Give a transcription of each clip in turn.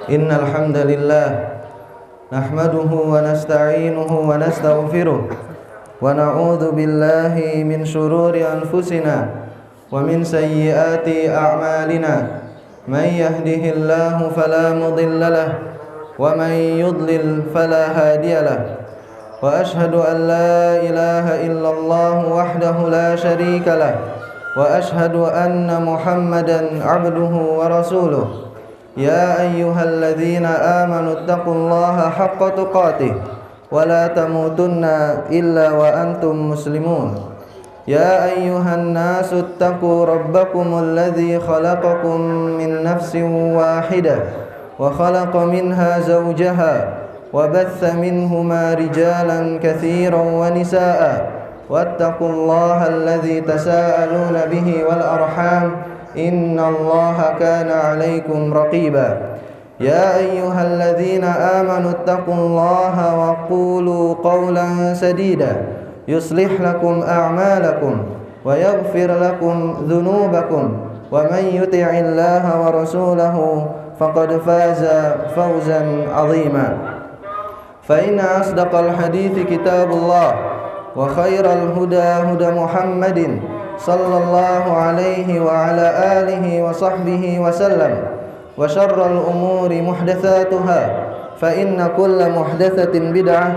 Innal hamdalillah nahmaduhu wa nasta'inuhu wa nastaghfiruh wa na'udzu billahi min shururi anfusina wa min sayyiati a'malina. Man yahdihillahu fala mudilla lahu wa man yudlil fala hadiya lahu. Wa ashhadu an la ilaha illallah wahdahu la syarika lahu wa ashhadu anna Muhammadan 'abduhu wa rasuluh. Ya ayyuhalladzina amanu taqullaha haqqa tuqatih wa la tamutunna illa wa antum muslimun. Ya ayyuhan nasu taqu rabbakumul ladzi khalaqakum min nafsin wahidah wa khalaqa minha zawjaha wa batha minhuma rijalan katsiran wa nisaa'a wattaqullaha alladzi tasaaluna bihi wal arham innallaha kana 'alaikum raqiba. Ya ayyuhalladzina amanu taqullaha wa qulu qawlan sadida yuslih lakum a'malakum wa yaghfir lakum dhunubakum wa man yuti'illaha wa rasulahu faqad faza fawzan 'azima. Fa inna asdaqal hadithi kitabullah wa khairal huda huda Muhammadin sallallahu alaihi wa ala alihi wa sahbihi wa sallam. Wa syarrul umuri muhdatsatuha fa inna kulla muhdatsatin bid'ah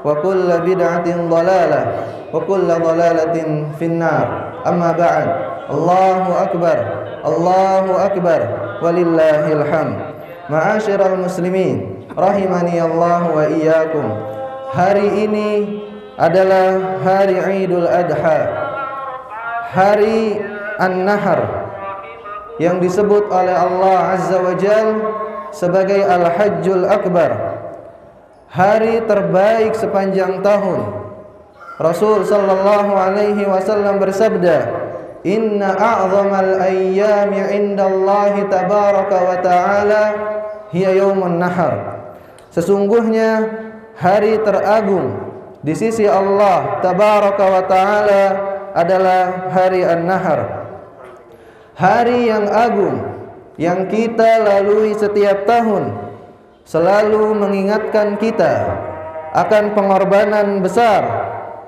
wa kulla bid'atin dhalalah wa kulla dhalalatin finnar. Amma ba'd. Allahu akbar, Allahu akbar, walillahil hamd. Ma'asyiral muslimin rahimani Allah wa iyyakum. Hari ini adalah hari Idul Adha, hari An-Nahar, yang disebut oleh Allah Azza wa Jal sebagai Al-Hajjul Akbar, hari terbaik sepanjang tahun. Rasul sallallahu alaihi wasallam bersabda, "Inna a'zamal ayyami 'indallahi tabaraka wa ta'ala hiya yaumun nahar." Sesungguhnya hari teragung di sisi Allah tabaraka wa ta'ala adalah hari An-Nahar, hari yang agung yang kita lalui setiap tahun, selalu mengingatkan kita akan pengorbanan besar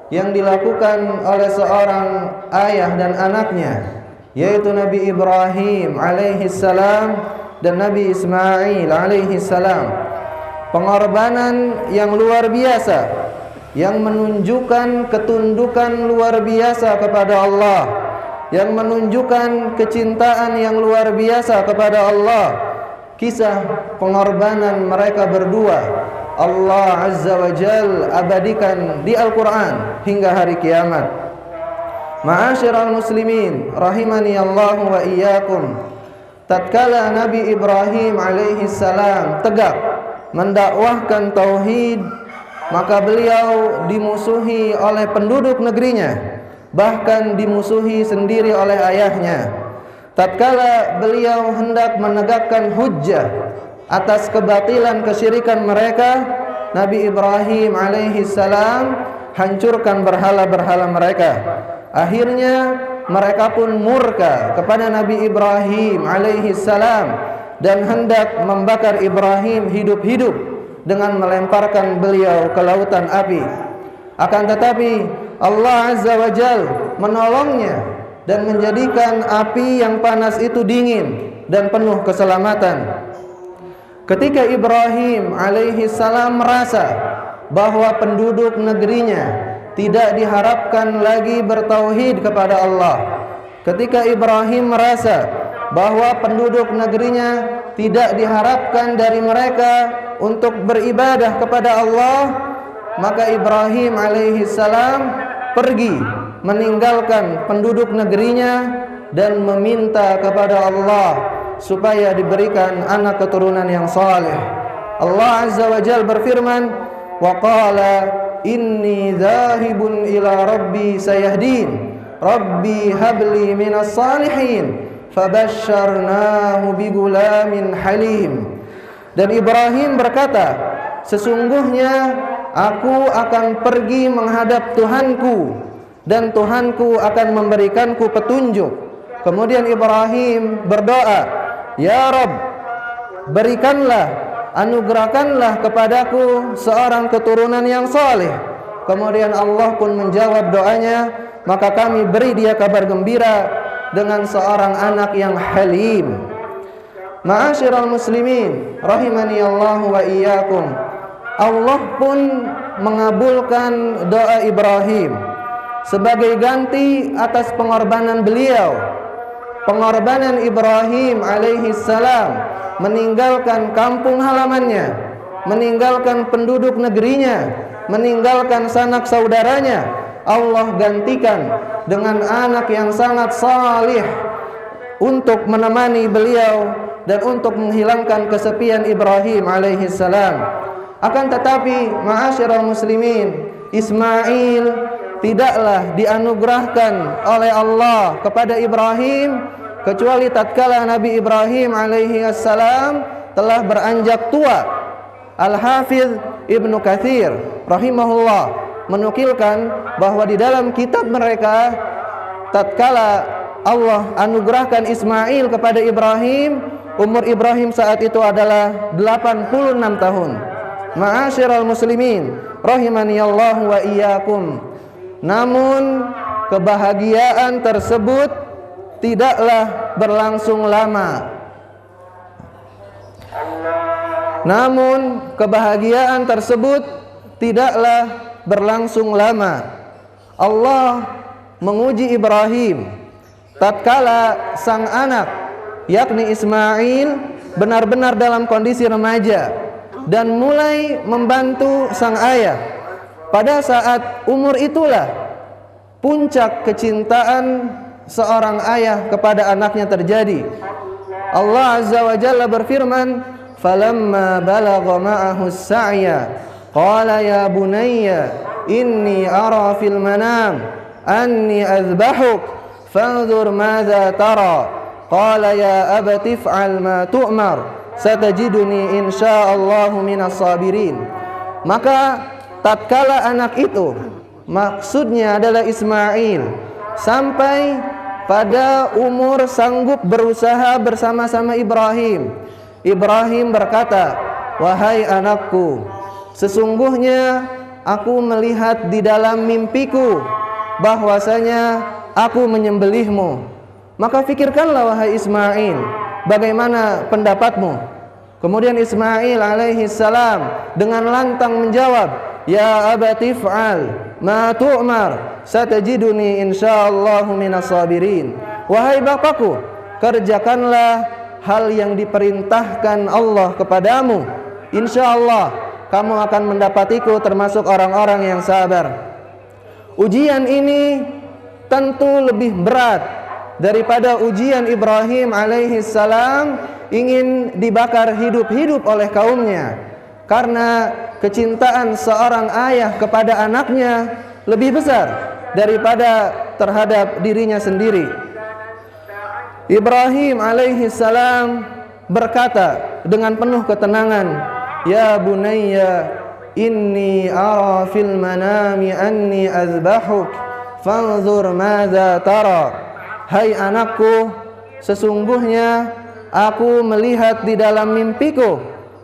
yang dilakukan oleh seorang ayah dan anaknya, yaitu Nabi Ibrahim alaihi salam dan Nabi Ismail alaihi salam. Pengorbanan yang luar biasa, yang menunjukkan ketundukan luar biasa kepada Allah, yang menunjukkan kecintaan yang luar biasa kepada Allah. Kisah pengorbanan mereka berdua Allah Azza wa Jal abadikan di Al-Quran hingga hari kiamat. Ma'asyiral muslimin rahimani Allah wa iyyakum. Tatkala Nabi Ibrahim alaihi salam tegak mendakwahkan tauhid, maka beliau dimusuhi oleh penduduk negerinya, bahkan dimusuhi sendiri oleh ayahnya. Tatkala beliau hendak menegakkan hujjah atas kebatilan kesyirikan mereka, Nabi Ibrahim alaihi salam hancurkan berhala-berhala mereka. Akhirnya mereka pun murka kepada Nabi Ibrahim alaihi salam dan hendak membakar Ibrahim hidup-hidup dengan melemparkan beliau ke lautan api. Akan tetapi Allah Azza wa Jal menolongnya dan menjadikan api yang panas itu dingin dan penuh keselamatan. Ketika Ibrahim alaihi salam merasa bahwa penduduk negerinya tidak diharapkan lagi bertauhid kepada Allah, ketika Ibrahim merasa bahwa penduduk negerinya tidak diharapkan dari mereka untuk beribadah kepada Allah, maka Ibrahim alaihi salam pergi meninggalkan penduduk negerinya dan meminta kepada Allah supaya diberikan anak keturunan yang saleh. Allah Azza wa Jalla berfirman, "Wa qala inni dzahibun ila rabbi sayahdin, rabbi habli minas salihin." Fabasyarnahu bigulamin halim. Dan Ibrahim berkata, sesungguhnya aku akan pergi menghadap Tuhanku dan Tuhanku akan memberikanku petunjuk. Kemudian Ibrahim berdoa, Ya Rabb, berikanlah anugerahkanlah kepadaku seorang keturunan yang saleh. Kemudian Allah pun menjawab doanya, maka kami beri dia kabar gembira dengan seorang anak yang halim. Ma'asyiral muslimin rahimani Allah wa iyyakum, Allah pun mengabulkan doa Ibrahim sebagai ganti atas pengorbanan beliau. Pengorbanan Ibrahim alaihi salam meninggalkan kampung halamannya, meninggalkan penduduk negerinya, meninggalkan sanak saudaranya. Allah gantikan dengan anak yang sangat salih untuk menemani beliau dan untuk menghilangkan kesepian Ibrahim alaihi salam. Akan tetapi ma'asyiral muslimin, Ismail tidaklah dianugerahkan oleh Allah kepada Ibrahim kecuali tatkala Nabi Ibrahim alaihi salam telah beranjak tua. Al-Hafidz Ibnu Katsir rahimahullah menukilkan bahwa di dalam kitab mereka tatkala Allah anugerahkan Ismail kepada Ibrahim, umur Ibrahim saat itu adalah 86 tahun. Ma'asyiral muslimin rahimani Allah wa iyyakum. Namun kebahagiaan tersebut tidaklah berlangsung lama. Namun kebahagiaan tersebut tidaklah berlangsung lama. Allah menguji Ibrahim tatkala sang anak yakni Ismail benar-benar dalam kondisi remaja dan mulai membantu sang ayah. Pada saat umur itulah puncak kecintaan seorang ayah kepada anaknya terjadi. Allah Azza wa Jalla berfirman, "Falamma balagha ma'ahu as-sa'ya, qala ya bunayya inni ara fil manam anni azbahuk fanzur madza tara." Qala ya abati if'al ma tu'mar satajiduni insyaallahu minas sabirin. Maka tatkala anak itu, maksudnya adalah Ismail, sampai pada umur sanggup berusaha bersama-sama Ibrahim, Ibrahim berkata, "Wahai anakku, sesungguhnya aku melihat di dalam mimpiku bahwasanya aku menyembelihmu. Maka fikirkanlah wahai Ismail, bagaimana pendapatmu?" Kemudian Ismail alaihi salam dengan lantang menjawab, "Ya abati if'al ma tu'mar satajiduni insyaallahu minas sabirin." Wahai bapakku, kerjakanlah hal yang diperintahkan Allah kepadamu. Insyaallah kamu akan mendapatiku termasuk orang-orang yang sabar. Ujian ini tentu lebih berat daripada ujian Ibrahim alaihi salam ingin dibakar hidup-hidup oleh kaumnya, karena kecintaan seorang ayah kepada anaknya lebih besar daripada terhadap dirinya sendiri. Ibrahim alaihi salam berkata dengan penuh ketenangan, "Ya bunayya inni ara fil manami anni azbahuk fanzur madza tara." Hai anakku, sesungguhnya aku melihat di dalam mimpiku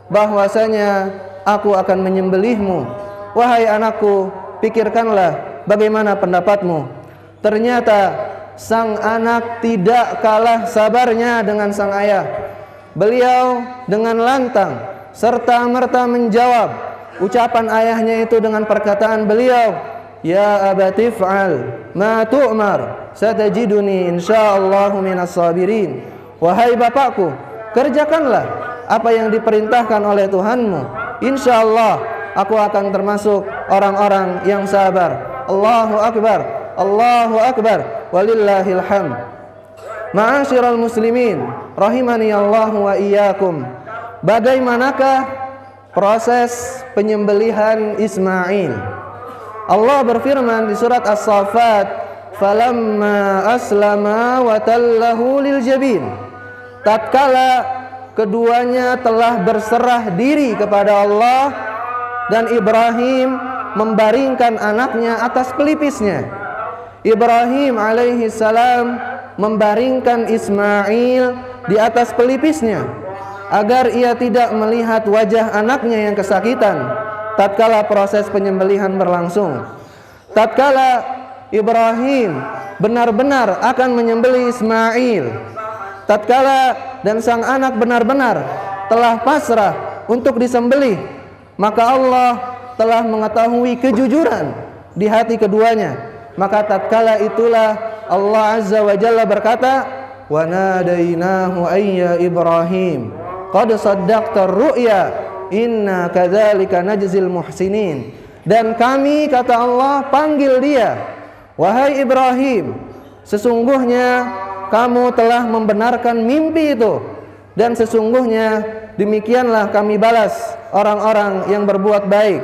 bahwasanya aku akan menyembelihmu. Wahai anakku, pikirkanlah bagaimana pendapatmu. Ternyata sang anak tidak kalah sabarnya dengan sang ayah. Beliau dengan lantang serta merta menjawab ucapan ayahnya itu dengan perkataan beliau, "Ya abati if'al ma tu'mar satajiduni insyaallahu minas sabirin." Wahai bapakku, kerjakanlah apa yang diperintahkan oleh Tuhanmu. Insyaallah aku akan termasuk orang-orang yang sabar. Allahu akbar, Allahu akbar, walillahil hamd. Ma'asyiral muslimin rahimani Allah wa iyyakum. Bagaimanakah proses penyembelihan Ismail? Allah berfirman di surat As-Saffat, "Falamma aslama wa tallahu lil jabin." Tatkala keduanya telah berserah diri kepada Allah dan Ibrahim membaringkan anaknya atas pelipisnya. Ibrahim alaihi salam membaringkan Ismail di atas pelipisnya. agar ia tidak melihat wajah anaknya yang kesakitan tatkala proses penyembelihan berlangsung. Tatkala Ibrahim benar-benar akan menyembelih Ismail, tatkala dan sang anak benar-benar telah pasrah untuk disembelih, maka Allah telah mengetahui kejujuran di hati keduanya. Maka tatkala itulah Allah Azza wa Jalla berkata, "Wa nadainahu ayya Ibrahim qad saddaqta ar-ru'ya inna kadzalika najzil muhsinin." Dan kami, kata Allah, panggil dia, "Wahai Ibrahim, sesungguhnya kamu telah membenarkan mimpi itu, dan sesungguhnya demikianlah kami balas orang-orang yang berbuat baik."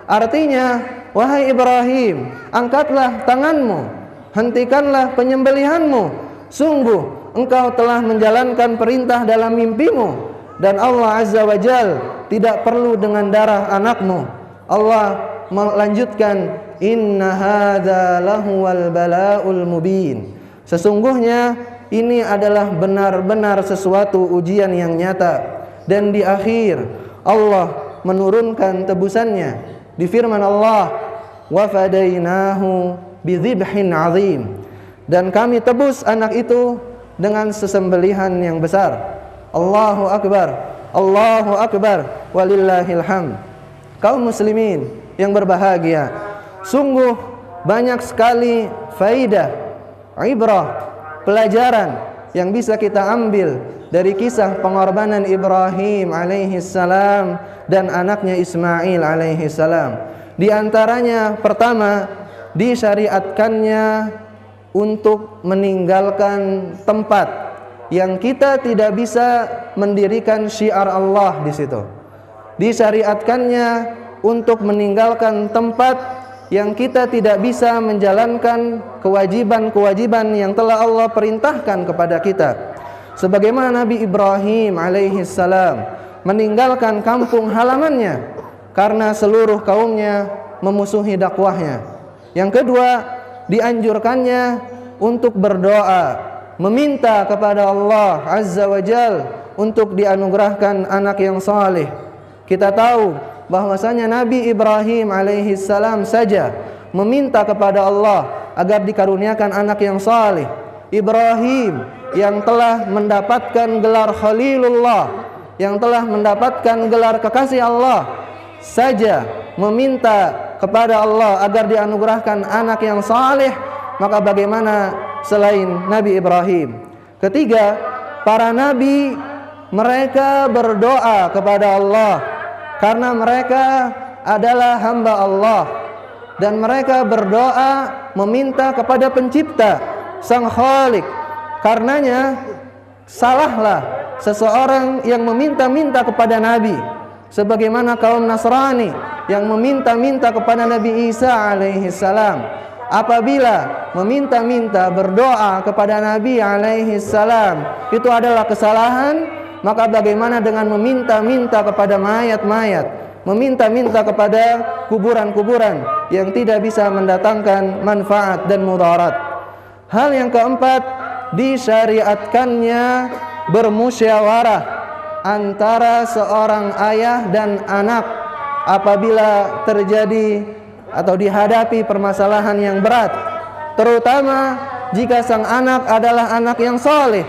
Artinya, wahai Ibrahim, angkatlah tanganmu, hentikanlah penyembelihanmu. Sungguh engkau telah menjalankan perintah dalam mimpimu, dan Allah Azza wa Jal tidak perlu dengan darah anakmu. Allah melanjutkan, "Inna hadza lahuwal bala'ul mubin." Sesungguhnya ini adalah benar-benar sesuatu ujian yang nyata. Dan di akhir Allah menurunkan tebusannya di firman Allah, "Wa fadainahu bidzibhin 'azim." Dan kami tebus anak itu dengan sesembelihan yang besar. Allahu akbar, Allahu akbar, walillahil hamd. Kaum muslimin yang berbahagia, sungguh banyak sekali faidah, ibrah, pelajaran yang bisa kita ambil dari kisah pengorbanan Ibrahim alaihi salam dan anaknya Ismail alaihi salam. Di antaranya, pertama, disyariatkannya untuk meninggalkan tempat yang kita tidak bisa mendirikan syiar Allah di situ. Disyariatkannya untuk meninggalkan tempat yang kita tidak bisa menjalankan kewajiban-kewajiban yang telah Allah perintahkan kepada kita. Sebagaimana Nabi Ibrahim alaihi salam meninggalkan kampung halamannya karena seluruh kaumnya memusuhi dakwahnya. Yang kedua, dianjurkannya untuk berdoa, meminta kepada Allah Azza wa Jal untuk dianugerahkan anak yang saleh. Kita tahu bahwasanya Nabi Ibrahim alaihi salam saja meminta kepada Allah agar dikaruniakan anak yang saleh. Ibrahim yang telah mendapatkan gelar Khalilullah, yang telah mendapatkan gelar kekasih Allah, saja meminta kepada Allah agar dianugerahkan anak yang saleh, maka bagaimana selain Nabi Ibrahim? Ketiga, para nabi mereka berdoa kepada Allah karena mereka adalah hamba Allah, dan mereka berdoa meminta kepada pencipta, sang Khalik. Karenanya salahlah seseorang yang meminta-minta kepada nabi, sebagaimana kaum Nasrani yang meminta-minta kepada Nabi Isa alaihi salam. Apabila meminta-minta berdoa kepada Nabi alaihi salam itu adalah kesalahan, maka bagaimana dengan meminta-minta kepada mayat-mayat, meminta-minta kepada kuburan-kuburan yang tidak bisa mendatangkan manfaat dan mudarat. Hal yang keempat, disyariatkannya bermusyawarah antara seorang ayah dan anak apabila terjadi atau dihadapi permasalahan yang berat, terutama jika sang anak adalah anak yang saleh,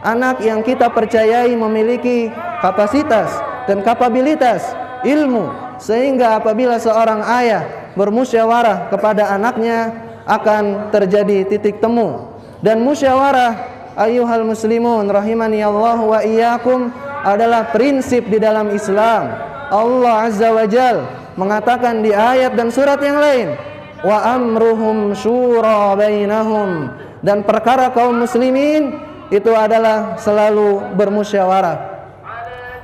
anak yang kita percayai memiliki kapasitas dan kapabilitas ilmu, sehingga apabila seorang ayah bermusyawarah kepada anaknya akan terjadi titik temu. Dan musyawarah, ayyuhal muslimun rahimani Allah wa iyyakum, adalah prinsip di dalam Islam. Allah Azza wa Jal mengatakan di ayat dan surat yang lain, wa amruhum syura bainahum, dan perkara kaum muslimin itu adalah selalu bermusyawarah.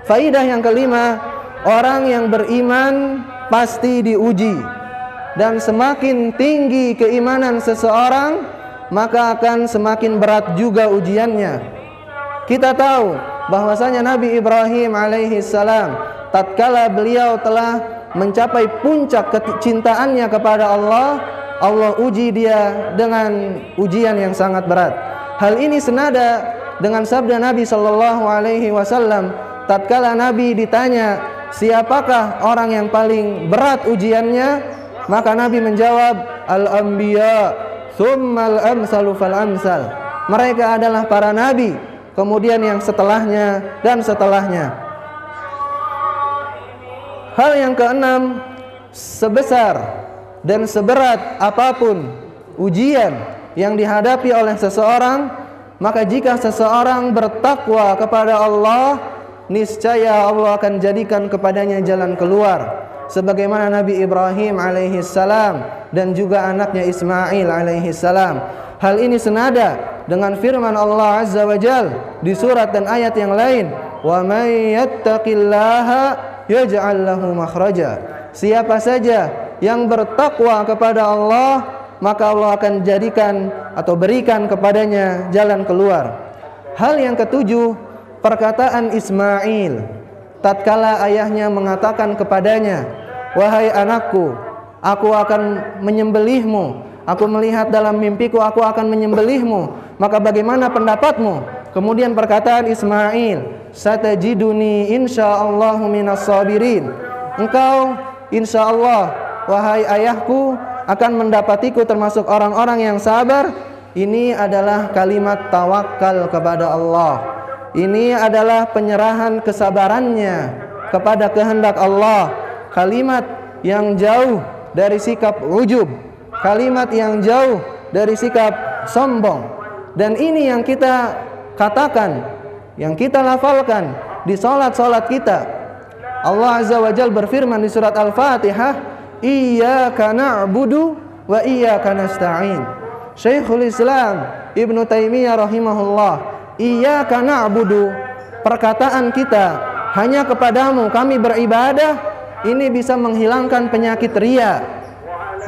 Faidah yang kelima, orang yang beriman pasti diuji, dan semakin tinggi keimanan seseorang maka akan semakin berat juga ujiannya. Kita tahu bahwasanya Nabi Ibrahim alaihi salam tatkala beliau telah mencapai puncak kecintaannya kepada Allah, Allah uji dia dengan ujian yang sangat berat. Hal ini senada dengan sabda Nabi sallallahu alaihi wasallam tatkala Nabi ditanya, siapakah orang yang paling berat ujiannya? Maka Nabi menjawab, al-anbiya, tsummal amsalu fal amsal. Mereka adalah para nabi, kemudian yang setelahnya dan setelahnya. Hal yang keenam, sebesar dan seberat apapun ujian yang dihadapi oleh seseorang, maka jika seseorang bertakwa kepada Allah, niscaya Allah akan jadikan kepadanya jalan keluar. Sebagaimana Nabi Ibrahim alaihi salam dan juga anaknya Ismail alaihi salam. Hal ini senada dengan firman Allah Azza wa Jalla di surat dan ayat yang lain, "Wa may yattaqillaha yaj'al lahu makhraja." Siapa saja yang bertakwa kepada Allah, maka Allah akan jadikan atau berikan kepadanya jalan keluar. Hal yang ketujuh, perkataan Ismail tatkala ayahnya mengatakan kepadanya, "Wahai anakku, aku akan menyembelihmu. Aku melihat dalam mimpiku aku akan menyembelihmu. Maka bagaimana pendapatmu?" Kemudian perkataan Ismail, "Satajiduni insyaallahu minas sabirin." Engkau insyaallah wahai ayahku akan mendapatiku termasuk orang-orang yang sabar. Ini adalah kalimat tawakal kepada Allah. Ini adalah penyerahan kesabarannya kepada kehendak Allah. Kalimat yang jauh dari sikap ujub, kalimat yang jauh dari sikap sombong. Dan ini yang kita katakan, yang kita lafalkan di salat-salat kita. Allah Azza wa Jalla berfirman di surat Al-Fatihah, "Iyyaka na'budu wa iyyaka nasta'in." Syekhul Islam Ibnu Taimiyah rahimahullah, iyyaka na'budu, perkataan kita hanya kepadamu kami beribadah, ini bisa menghilangkan penyakit riya.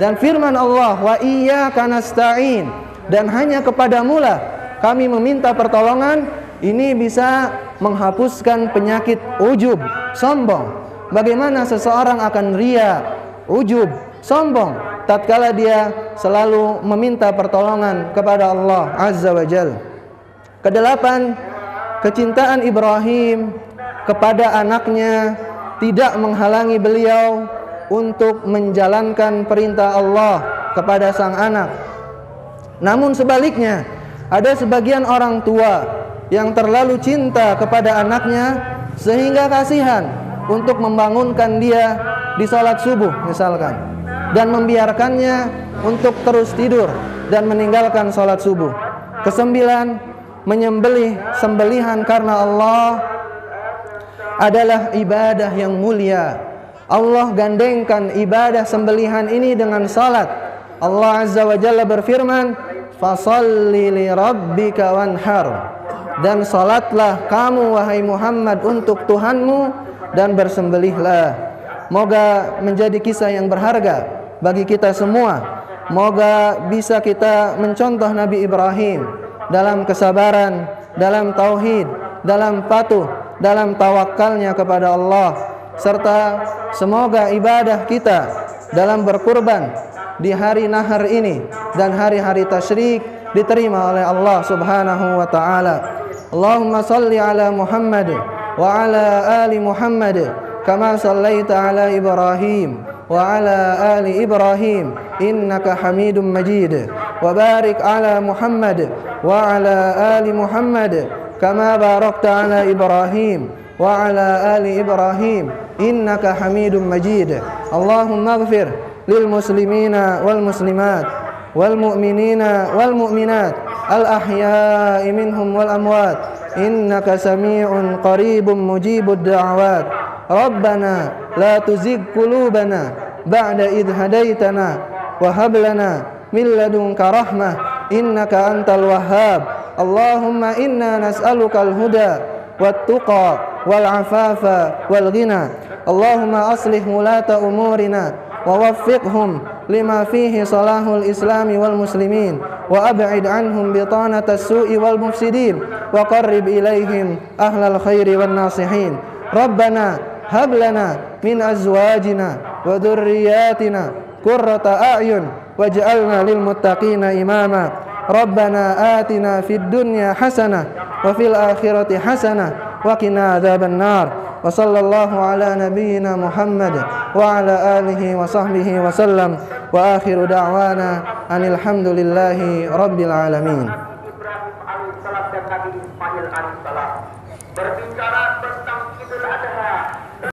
Dan firman Allah, wa iyyaka nasta'in, dan hanya kepadamulah kami meminta pertolongan, ini bisa menghapuskan penyakit ujub, sombong. Bagaimana seseorang akan riya, ujub, sombong tatkala dia selalu meminta pertolongan kepada Allah Azza wa Jalla. Kedelapan, kecintaan Ibrahim kepada anaknya tidak menghalangi beliau untuk menjalankan perintah Allah kepada sang anak. Namun sebaliknya, ada sebagian orang tua yang terlalu cinta kepada anaknya sehingga kasihan untuk membangunkan dia di salat subuh misalkan, dan membiarkannya untuk terus tidur dan meninggalkan salat subuh. Kesembilan, menyembelih sembelihan karena Allah adalah ibadah yang mulia. Allah gandengkan ibadah sembelihan ini dengan salat. Allah Azza wa Jalla berfirman, "Fasholli li rabbika wanhar." Dan salatlah kamu wahai Muhammad untuk Tuhanmu dan bersembelihlah. Moga menjadi kisah yang berharga bagi kita semua. Moga bisa kita mencontoh Nabi Ibrahim dalam kesabaran, dalam tauhid, dalam patuh, dalam tawakalnya kepada Allah, serta semoga ibadah kita dalam berkurban di hari nahar ini dan hari-hari tasyrik diterima oleh Allah Subhanahu wa taala. Allahumma salli ala Muhammad wa ala ali Muhammad kama sallaita ala Ibrahim wa ala ali Ibrahim innaka Hamidum Majid. Wa barik ala Muhammad wa ala ali Muhammad kama barakta ala Ibrahim wa ala ali Ibrahim innaka Hamidum Majid. Allahumma ighfir lil muslimina wal muslimat wal mu'minina wal mu'minat al ahya'i minhum wal amwat innaka sami'un qaribun mujibud da'awat. Rabbana la tuzigh qulubana ba'da idh hadaitana wa hab lana min ladunka rahmah innaka antal wahhab. Allahumma inna nas'aluka al-huda wat-tuqa wal-afafa wal-ghina. Allahumma aslih mulata umurina wa waffiqhum lima fihi salahul islami wal muslimin wa ab'id anhum bitanata as-su'i wal mufsidin wa qarrib ilaihim ahlal khairi wan nasihin. Rabbana hab lana min azwajina wa dhurriyyatina qurrata a'yun waj'alna lil muttaqina imama. Rabbana atina fid dunya hasanah wa fil akhirati hasanah wa qina adzabannar. Wa sallallahu ala nabiyyina Muhammad wa ala alihi wa sahbihi wa sallam. Wa akhiru da'wana anil hamdulillahi rabbil alamin. Ibrahim alaihissalam dan Nabi Ismail alaihissalam berbicara tentang Idul Adha